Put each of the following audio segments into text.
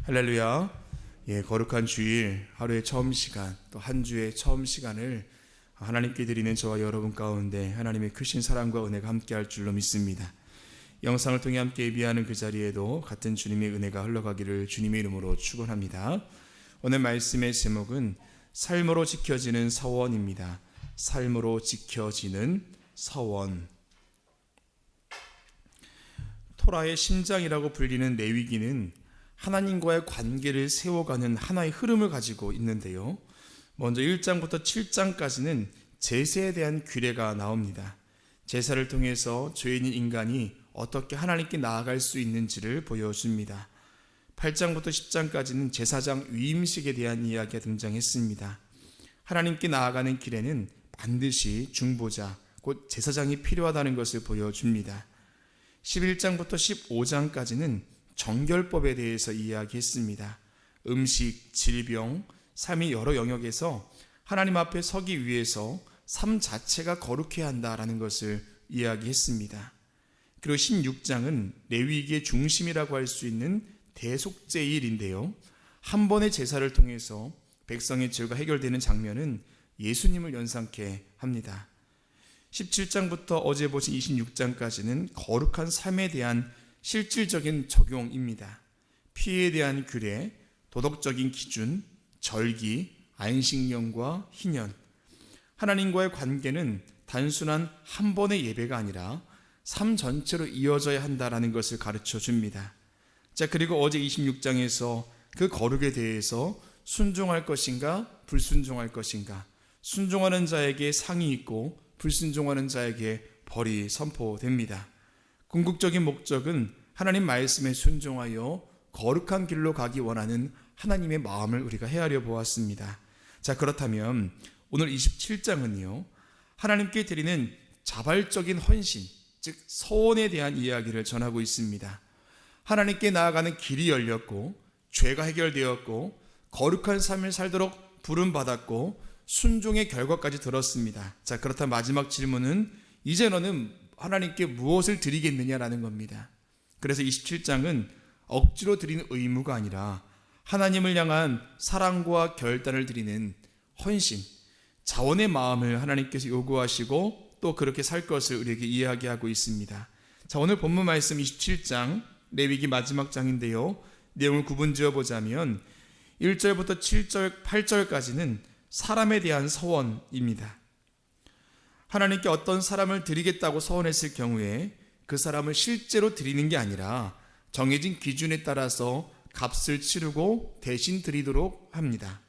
할렐루야. 거룩한 주일, 하루의 처음 시간, 또 한 주의 처음 시간을 하나님께 드리는 저와 여러분 가운데 하나님의 크신 사랑과 은혜가 함께할 줄로 믿습니다. 영상을 통해 함께 예비하는 그 자리에도 같은 주님의 은혜가 흘러가기를 주님의 이름으로 축원합니다. 오늘 말씀의 제목은 삶으로 지켜지는 서원입니다. 삶으로 지켜지는 서원. 토라의 심장이라고 불리는 레위기는 하나님과의 관계를 세워가는 하나의 흐름을 가지고 있는데요. 먼저 1장부터 7장까지는 제사에 대한 규례가 나옵니다. 제사를 통해서 죄인인 인간이 어떻게 하나님께 나아갈 수 있는지를 보여줍니다. 8장부터 10장까지는 제사장 위임식에 대한 이야기가 등장했습니다. 하나님께 나아가는 길에는 반드시 중보자, 곧 제사장이 필요하다는 것을 보여줍니다. 11장부터 15장까지는 정결법에 대해서 이야기했습니다. 음식, 질병, 삶의 여러 영역에서 하나님 앞에 서기 위해서 삶 자체가 거룩해야 한다라는 것을 이야기했습니다. 그리고 16장은 레위기의 중심이라고 할 수 있는 대속제일인데요. 한 번의 제사를 통해서 백성의 죄가 해결되는 장면은 예수님을 연상케 합니다. 17장부터 어제 보신 26장까지는 거룩한 삶에 대한 실질적인 적용입니다. 피해에 대한 규례, 도덕적인 기준, 절기, 안식년과 희년. 하나님과의 관계는 단순한 한 번의 예배가 아니라 삶 전체로 이어져야 한다는 것을 가르쳐 줍니다. 자, 그리고 어제 26장에서 그 거룩에 대해서 순종할 것인가 불순종할 것인가, 순종하는 자에게 상이 있고 불순종하는 자에게 벌이 선포됩니다. 궁극적인 목적은 하나님 말씀에 순종하여 거룩한 길로 가기 원하는 하나님의 마음을 우리가 헤아려 보았습니다. 자, 그렇다면 오늘 27장은요, 하나님께 드리는 자발적인 헌신, 즉 서원에 대한 이야기를 전하고 있습니다. 하나님께 나아가는 길이 열렸고 죄가 해결되었고 거룩한 삶을 살도록 부름받았고 순종의 결과까지 들었습니다. 자, 그렇다면 마지막 질문은 이제 너는 하나님께 무엇을 드리겠느냐라는 겁니다. 그래서 27장은 억지로 드리는 의무가 아니라 하나님을 향한 사랑과 결단을 드리는 헌신, 자원의 마음을 하나님께서 요구하시고 또 그렇게 살 것을 우리에게 이야기하고 있습니다. 자, 오늘 본문 말씀 27장 레위기 마지막 장인데요. 내용을 구분지어 보자면 1절부터 7절, 8절까지는 사람에 대한 서원입니다. 하나님께 어떤 사람을 드리겠다고 서원했을 경우에 그 사람을 실제로 드리는 게 아니라 정해진 기준에 따라서 값을 치르고 대신 드리도록 합니다.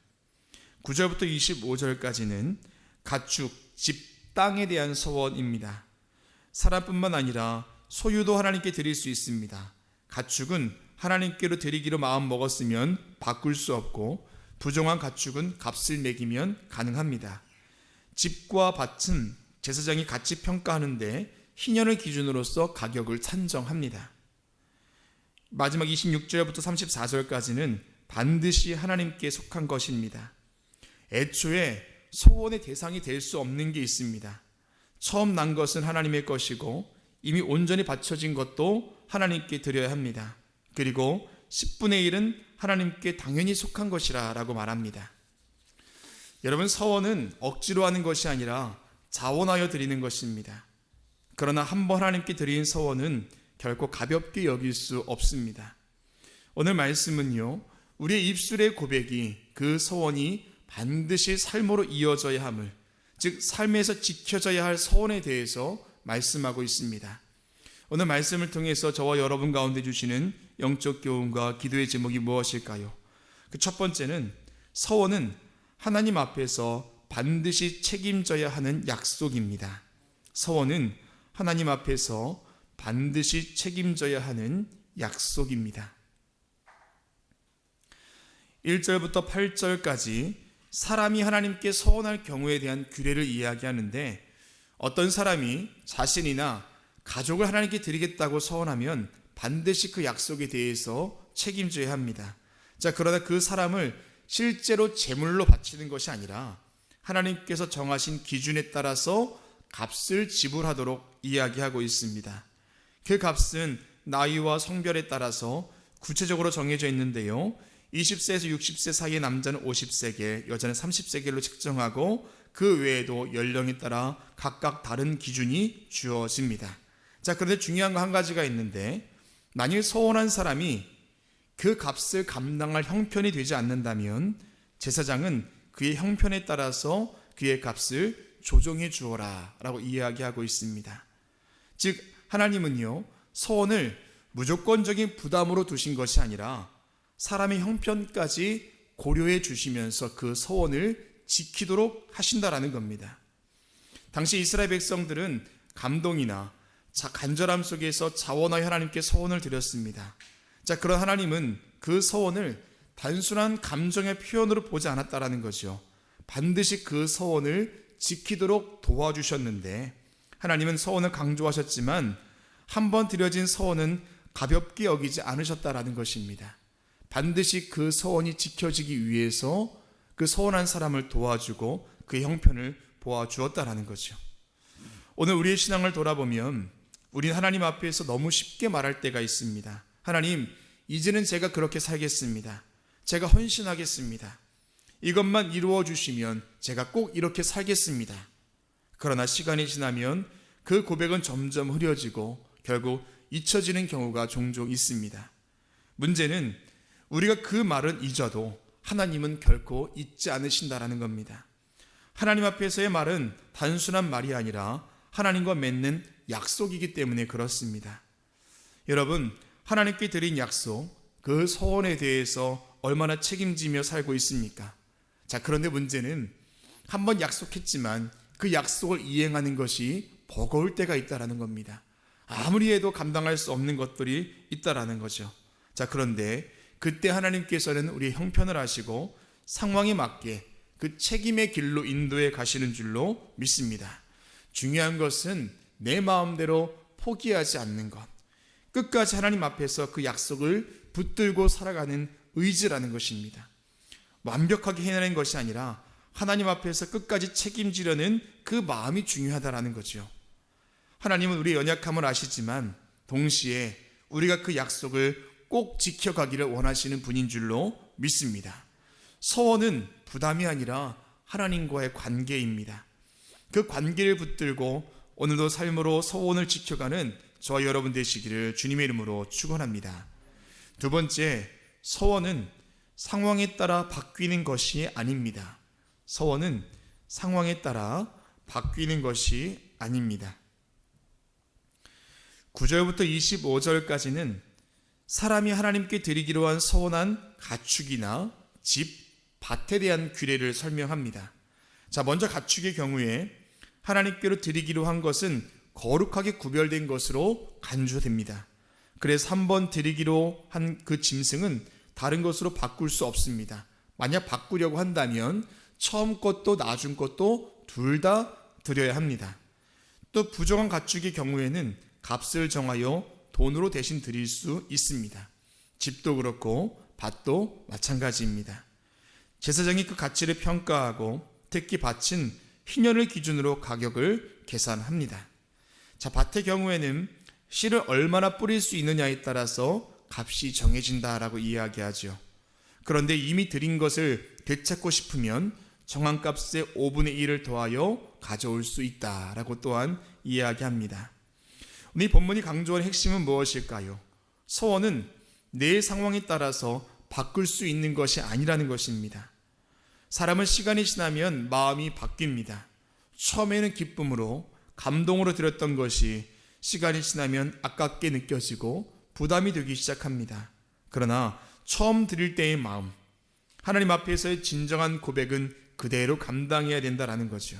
9절부터 25절까지는 가축, 집, 땅에 대한 서원입니다. 사람뿐만 아니라 소유도 하나님께 드릴 수 있습니다. 가축은 하나님께로 드리기로 마음 먹었으면 바꿀 수 없고 부정한 가축은 값을 매기면 가능합니다. 집과 밭은 제사장이 가치 평가하는데 희년을 기준으로서 가격을 산정합니다. 마지막 26절부터 34절까지는 반드시 하나님께 속한 것입니다. 애초에 소원의 대상이 될 수 없는 게 있습니다. 처음 난 것은 하나님의 것이고 이미 온전히 바쳐진 것도 하나님께 드려야 합니다. 그리고 10분의 1은 하나님께 당연히 속한 것이라 라고 말합니다. 여러분, 서원은 억지로 하는 것이 아니라 자원하여 드리는 것입니다. 그러나 한번 하나님께 드린 서원은 결코 가볍게 여길 수 없습니다. 오늘 말씀은요, 우리의 입술의 고백이 그 서원이 반드시 삶으로 이어져야 함을, 즉 삶에서 지켜져야 할 서원에 대해서 말씀하고 있습니다. 오늘 말씀을 통해서 저와 여러분 가운데 주시는 영적 교훈과 기도의 제목이 무엇일까요? 그 첫 번째는 서원은 하나님 앞에서 반드시 책임져야 하는 약속입니다. 서원은 하나님 앞에서 반드시 책임져야 하는 약속입니다. 1절부터 8절까지 사람이 하나님께 서원할 경우에 대한 규례를 이야기하는데, 어떤 사람이 자신이나 가족을 하나님께 드리겠다고 서원하면 반드시 그 약속에 대해서 책임져야 합니다. 자, 그러나 그 사람을 실제로 제물로 바치는 것이 아니라 하나님께서 정하신 기준에 따라서 값을 지불하도록 이야기하고 있습니다. 그 값은 나이와 성별에 따라서 구체적으로 정해져 있는데요. 20세에서 60세 사이의 남자는 50세겔, 여자는 30세겔로 책정하고 그 외에도 연령에 따라 각각 다른 기준이 주어집니다. 자, 그런데 중요한 거 한 가지가 있는데, 만일 서원한 사람이 그 값을 감당할 형편이 되지 않는다면 제사장은 그의 형편에 따라서 그의 값을 조정해 주어라 라고 이야기하고 있습니다. 즉 하나님은요, 서원을 무조건적인 부담으로 두신 것이 아니라 사람의 형편까지 고려해 주시면서 그 서원을 지키도록 하신다라는 겁니다. 당시 이스라엘 백성들은 감동이나 간절함 속에서 자원하여 하나님께 서원을 드렸습니다. 자, 그런 하나님은 그 서원을 단순한 감정의 표현으로 보지 않았다라는 거죠. 반드시 그 서원을 지키도록 도와주셨는데, 하나님은 서원을 강조하셨지만 한번 드려진 서원은 가볍게 여기지 않으셨다라는 것입니다. 반드시 그 서원이 지켜지기 위해서 그 서원한 사람을 도와주고 그의 형편을 보아주었다라는 거죠. 오늘 우리의 신앙을 돌아보면 우리는 하나님 앞에서 너무 쉽게 말할 때가 있습니다. 하나님, 이제는 제가 그렇게 살겠습니다. 제가 헌신하겠습니다. 이것만 이루어 주시면 제가 꼭 이렇게 살겠습니다. 그러나 시간이 지나면 그 고백은 점점 흐려지고 결국 잊혀지는 경우가 종종 있습니다. 문제는 우리가 그 말은 잊어도 하나님은 결코 잊지 않으신다라는 겁니다. 하나님 앞에서의 말은 단순한 말이 아니라 하나님과 맺는 약속이기 때문에 그렇습니다. 여러분, 하나님께 드린 약속, 그 서원에 대해서 얼마나 책임지며 살고 있습니까? 자, 그런데 문제는 한번 약속했지만 그 약속을 이행하는 것이 버거울 때가 있다라는 겁니다. 아무리 해도 감당할 수 없는 것들이 있다라는 거죠. 자, 그런데 그때 하나님께서는 우리의 형편을 아시고 상황에 맞게 그 책임의 길로 인도해 가시는 줄로 믿습니다. 중요한 것은 내 마음대로 포기하지 않는 것, 끝까지 하나님 앞에서 그 약속을 붙들고 살아가는 의지라는 것입니다. 완벽하게 해내는 것이 아니라 하나님 앞에서 끝까지 책임지려는 그 마음이 중요하다라는 거죠. 하나님은 우리의 연약함을 아시지만 동시에 우리가 그 약속을 꼭 지켜가기를 원하시는 분인 줄로 믿습니다. 서원은 부담이 아니라 하나님과의 관계입니다. 그 관계를 붙들고 오늘도 삶으로 서원을 지켜가는 저와 여러분 되시기를 주님의 이름으로 축원합니다. 두 번째, 서원은 상황에 따라 바뀌는 것이 아닙니다. 서원은 상황에 따라 바뀌는 것이 아닙니다. 9절부터 25절까지는 사람이 하나님께 드리기로 한 서원한 가축이나 집, 밭에 대한 규례를 설명합니다. 자, 먼저 가축의 경우에 하나님께로 드리기로 한 것은 거룩하게 구별된 것으로 간주됩니다. 그래서 한번 드리기로 한 그 짐승은 다른 것으로 바꿀 수 없습니다. 만약 바꾸려고 한다면 처음 것도 나중 것도 둘 다 드려야 합니다. 또 부정한 가축의 경우에는 값을 정하여 돈으로 대신 드릴 수 있습니다. 집도 그렇고 밭도 마찬가지입니다. 제사장이 그 가치를 평가하고 특히 밭은 희년을 기준으로 가격을 계산합니다. 자, 밭의 경우에는 씨를 얼마나 뿌릴 수 있느냐에 따라서 값이 정해진다라고 이야기하죠. 그런데 이미 드린 것을 되찾고 싶으면 정한 값의 5분의 1을 더하여 가져올 수 있다라고 또한 이야기합니다. 이 본문이 강조하는 핵심은 무엇일까요? 서원은 내 상황에 따라서 바꿀 수 있는 것이 아니라는 것입니다. 사람은 시간이 지나면 마음이 바뀝니다. 처음에는 기쁨으로 감동으로 드렸던 것이 시간이 지나면 아깝게 느껴지고 부담이 되기 시작합니다. 그러나 처음 드릴 때의 마음, 하나님 앞에서의 진정한 고백은 그대로 감당해야 된다는 거죠.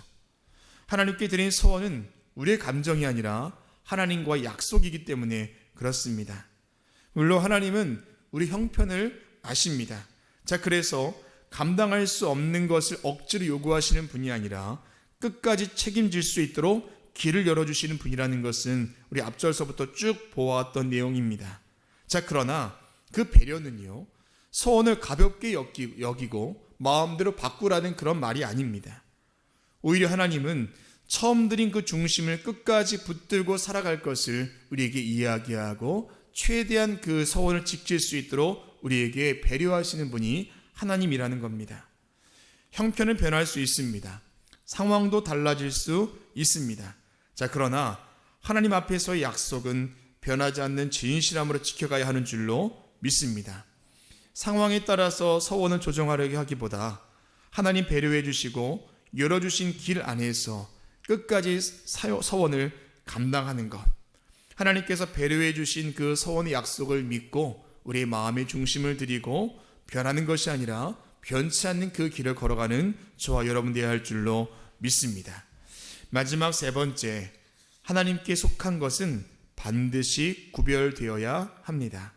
하나님께 드린 서원은 우리의 감정이 아니라 하나님과 약속이기 때문에 그렇습니다. 물론 하나님은 우리 형편을 아십니다. 자, 그래서 감당할 수 없는 것을 억지로 요구하시는 분이 아니라 끝까지 책임질 수 있도록 길을 열어주시는 분이라는 것은 우리 앞절서부터 쭉 보아왔던 내용입니다. 자, 그러나 그 배려는요, 서원을 가볍게 여기고 마음대로 바꾸라는 그런 말이 아닙니다. 오히려 하나님은 처음 드린 그 중심을 끝까지 붙들고 살아갈 것을 우리에게 이야기하고 최대한 그 서원을 지킬 수 있도록 우리에게 배려하시는 분이 하나님이라는 겁니다. 형편은 변할 수 있습니다. 상황도 달라질 수 있습니다. 자, 그러나 하나님 앞에서의 약속은 변하지 않는 진실함으로 지켜가야 하는 줄로 믿습니다. 상황에 따라서 서원을 조정하려고 하기보다 하나님 배려해 주시고 열어주신 길 안에서 끝까지 서원을 감당하는 것, 하나님께서 배려해 주신 그 서원의 약속을 믿고 우리의 마음의 중심을 드리고 변하는 것이 아니라 변치 않는 그 길을 걸어가는 저와 여러분 되어야 할 줄로 믿습니다. 마지막 세 번째, 하나님께 속한 것은 반드시 구별되어야 합니다.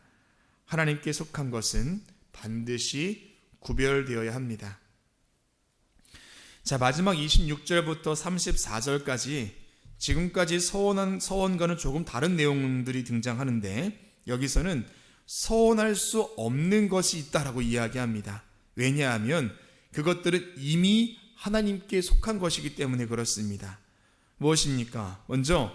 하나님께 속한 것은 반드시 구별되어야 합니다. 자, 마지막 26절부터 34절까지 지금까지 서원과는 조금 다른 내용들이 등장하는데, 여기서는 서원할 수 없는 것이 있다라고 이야기합니다. 왜냐하면 그것들은 이미 하나님께 속한 것이기 때문에 그렇습니다. 무엇입니까? 먼저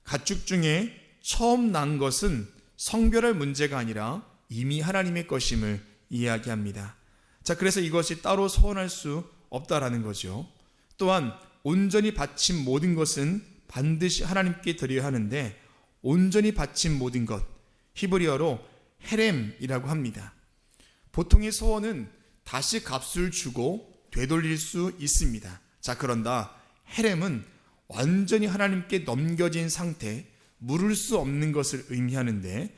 가축 중에 처음 난 것은 성별할 문제가 아니라 이미 하나님의 것임을 이야기합니다. 자, 그래서 이것이 따로 서원할 수 없다라는 거죠. 또한 온전히 바친 모든 것은 반드시 하나님께 드려야 하는데, 온전히 바친 모든 것, 히브리어로 헤렘이라고 합니다. 보통의 서원은 다시 값을 주고 되돌릴 수 있습니다. 자, 그런다 헤렘은 완전히 하나님께 넘겨진 상태, 물을 수 없는 것을 의미하는데,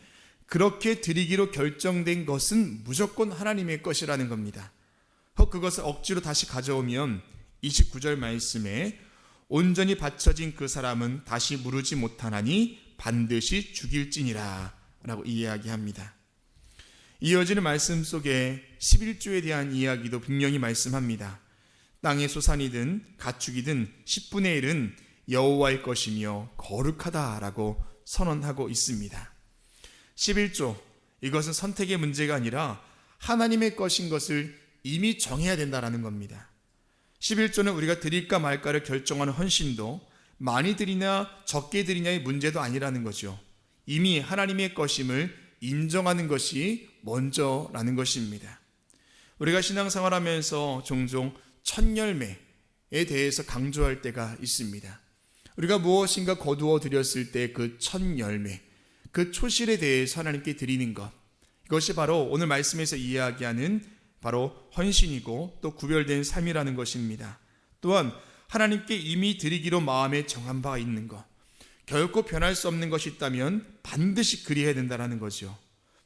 그렇게 드리기로 결정된 것은 무조건 하나님의 것이라는 겁니다. 그것을 억지로 다시 가져오면 29절 말씀에 온전히 바쳐진 그 사람은 다시 무르지 못하나니 반드시 죽일지니라 라고 이야기합니다. 이어지는 말씀 속에 11조에 대한 이야기도 분명히 말씀합니다. 땅의 소산이든 가축이든 10분의 1은 여호와의 것이며 거룩하다라고 선언하고 있습니다. 11조, 이것은 선택의 문제가 아니라 하나님의 것인 것을 이미 정해야 된다는 겁니다. 11조는 우리가 드릴까 말까를 결정하는 헌신도 많이 드리냐 적게 드리냐의 문제도 아니라는 거죠. 이미 하나님의 것임을 인정하는 것이 먼저라는 것입니다. 우리가 신앙생활하면서 종종 첫 열매에 대해서 강조할 때가 있습니다. 우리가 무엇인가 거두어 드렸을 때 그 첫 열매, 그 초실에 대해서 하나님께 드리는 것, 이것이 바로 오늘 말씀에서 이야기하는 바로 헌신이고 또 구별된 삶이라는 것입니다. 또한 하나님께 이미 드리기로 마음에 정한 바가 있는 것, 결코 변할 수 없는 것이 있다면 반드시 그리해야 된다는 거죠.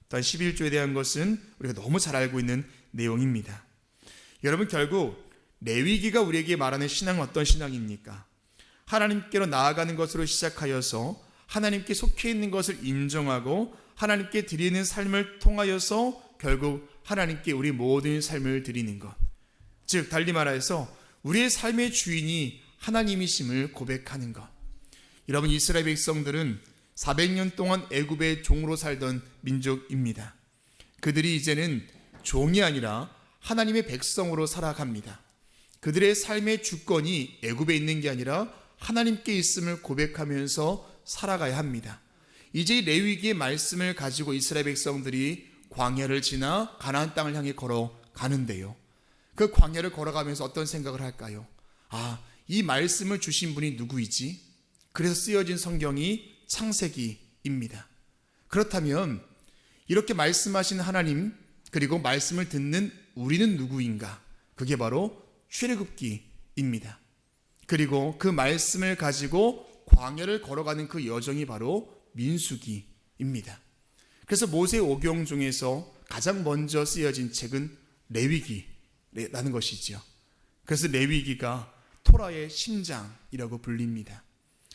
또한 11조에 대한 것은 우리가 너무 잘 알고 있는 내용입니다. 여러분, 결국 레위기가 우리에게 말하는 신앙은 어떤 신앙입니까? 하나님께로 나아가는 것으로 시작하여서 하나님께 속해 있는 것을 인정하고 하나님께 드리는 삶을 통하여서 결국 하나님께 우리 모든 삶을 드리는 것, 즉 달리 말해서 우리의 삶의 주인이 하나님이심을 고백하는 것. 여러분, 이스라엘 백성들은 400년 동안 애굽의 종으로 살던 민족입니다. 그들이 이제는 종이 아니라 하나님의 백성으로 살아갑니다. 그들의 삶의 주권이 애굽에 있는 게 아니라 하나님께 있음을 고백하면서 살아가야 합니다. 이제 레위기의 말씀을 가지고 이스라엘 백성들이 광야를 지나 가나안 땅을 향해 걸어가는데요, 그 광야를 걸어가면서 어떤 생각을 할까요? 이 말씀을 주신 분이 누구이지? 그래서 쓰여진 성경이 창세기입니다. 그렇다면 이렇게 말씀하신 하나님, 그리고 말씀을 듣는 우리는 누구인가? 그게 바로 출애굽기입니다. 그리고 그 말씀을 가지고 광야를 걸어가는 그 여정이 바로 민수기입니다. 그래서 모세 오경 중에서 가장 먼저 쓰여진 책은 레위기라는 것이지요. 그래서 레위기가 토라의 심장이라고 불립니다.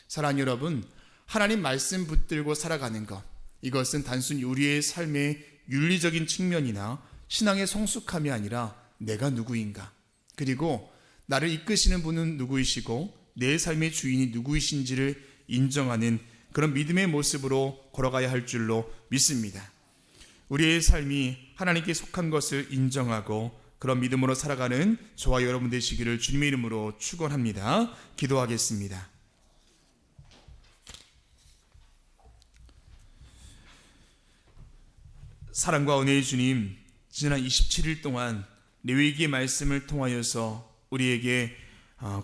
사랑하는 여러분, 하나님 말씀 붙들고 살아가는 것, 이것은 단순히 우리의 삶의 윤리적인 측면이나 신앙의 성숙함이 아니라 내가 누구인가, 그리고 나를 이끄시는 분은 누구이시고 내 삶의 주인이 누구이신지를 인정하는 그런 믿음의 모습으로 걸어가야 할 줄로 믿습니다. 우리의 삶이 하나님께 속한 것을 인정하고 그런 믿음으로 살아가는 저와 여러분 되시기를 주님의 이름으로 축원합니다. 기도하겠습니다. 사랑과 은혜의 주님, 지난 27일 동안 레위기의 말씀을 통하여서 우리에게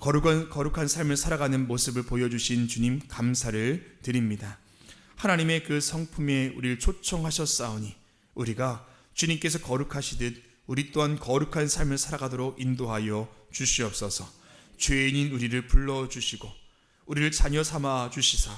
거룩한 삶을 살아가는 모습을 보여주신 주님 감사를 드립니다. 하나님의 그 성품에 우리를 초청하셨사오니 우리가 주님께서 거룩하시듯 우리 또한 거룩한 삶을 살아가도록 인도하여 주시옵소서. 죄인인 우리를 불러주시고 우리를 자녀 삼아 주시사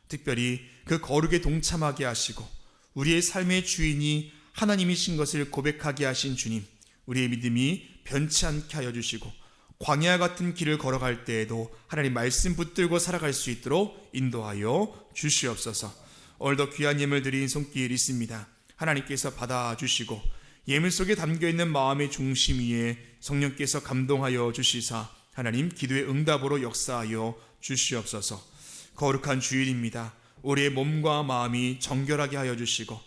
특별히 그 거룩에 동참하게 하시고 우리의 삶의 주인이 하나님이신 것을 고백하게 하신 주님, 우리의 믿음이 변치 않게 하여 주시고 광야 같은 길을 걸어갈 때에도 하나님 말씀 붙들고 살아갈 수 있도록 인도하여 주시옵소서. 오늘도 귀한 예물 드린 손길 있습니다. 하나님께서 받아주시고 예물 속에 담겨있는 마음의 중심 위에 성령께서 감동하여 주시사 하나님 기도의 응답으로 역사하여 주시옵소서. 거룩한 주일입니다. 우리의 몸과 마음이 정결하게 하여 주시고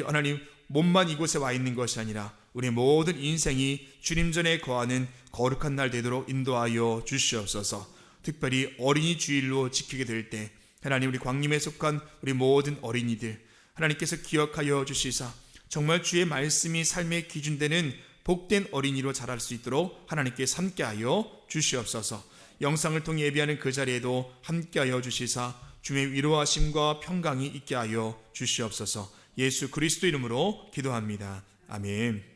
하나님 몸만 이곳에 와 있는 것이 아니라 우리의 모든 인생이 주님 전에 거하는 거룩한 날 되도록 인도하여 주시옵소서. 특별히 어린이 주일로 지키게 될 때 하나님 우리 광림에 속한 우리 모든 어린이들 하나님께서 기억하여 주시사 정말 주의 말씀이 삶의 기준되는 복된 어린이로 자랄 수 있도록 하나님께서 함께하여 주시옵소서. 영상을 통해 예배하는 그 자리에도 함께하여 주시사 주의 위로하심과 평강이 있게 하여 주시옵소서. 예수 그리스도 이름으로 기도합니다. 아멘.